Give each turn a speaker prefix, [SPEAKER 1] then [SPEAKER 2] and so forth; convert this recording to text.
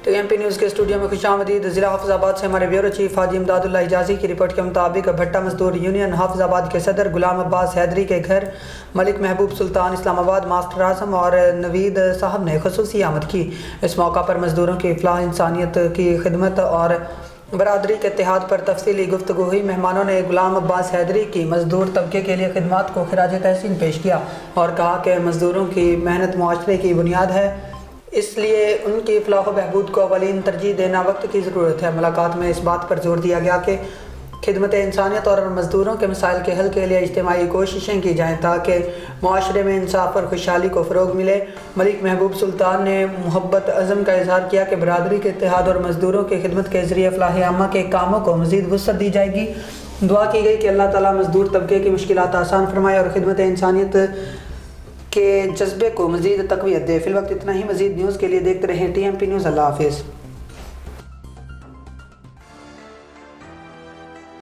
[SPEAKER 1] T M P news کے studio میں خوش آمدید۔ ضلع حافظ آباد سے ہمارے بیورو چیف حاجی امداد اللہ حجازی کی رپورٹ کے مطابق بھٹا مزدور یونین حافظ آباد کے صدر غلام عباس حیدری کے گھر ملک محبوب سلطان اسلام آباد ماسٹر اعظم اور نوید صاحب نے خصوصی آمد کی۔ اس موقع پر مزدوروں کی فلاح، انسانیت کی خدمت اور برادری کے اتحاد پر تفصیلی گفتگو ہوئی۔ مہمانوں نے غلام عباس حیدری کی مزدور طبقے کے لیے خدمات کو خراج تحسین پیش کیا اور کہا کہ مزدوروں کی محنت معاشرے کی بنیاد ہے، اس لیے ان کی فلاح و بہبود کو اولین ترجیح دینا وقت کی ضرورت ہے۔ ملاقات میں اس بات پر زور دیا گیا کہ خدمت انسانیت اور مزدوروں کے مسائل کے حل کے لیے اجتماعی کوششیں کی جائیں تاکہ معاشرے میں انصاف اور خوشحالی کو فروغ ملے۔ ملک محبوب سلطان نے محبت عزم کا اظہار کیا کہ برادری کے اتحاد اور مزدوروں کی خدمت کے ذریعے فلاح عامہ کے کاموں کو مزید وسعت دی جائے گی۔ دعا کی گئی کہ اللہ تعالیٰ مزدور طبقے کی مشکلات آسان فرمائے اور خدمت انسانیت کے جذبے کو مزید تقویت دے۔ فی الوقت اتنا ہی۔ مزید نیوز کے لیے دیکھتے رہیں ٹی ایم پی نیوز۔ اللہ حافظ۔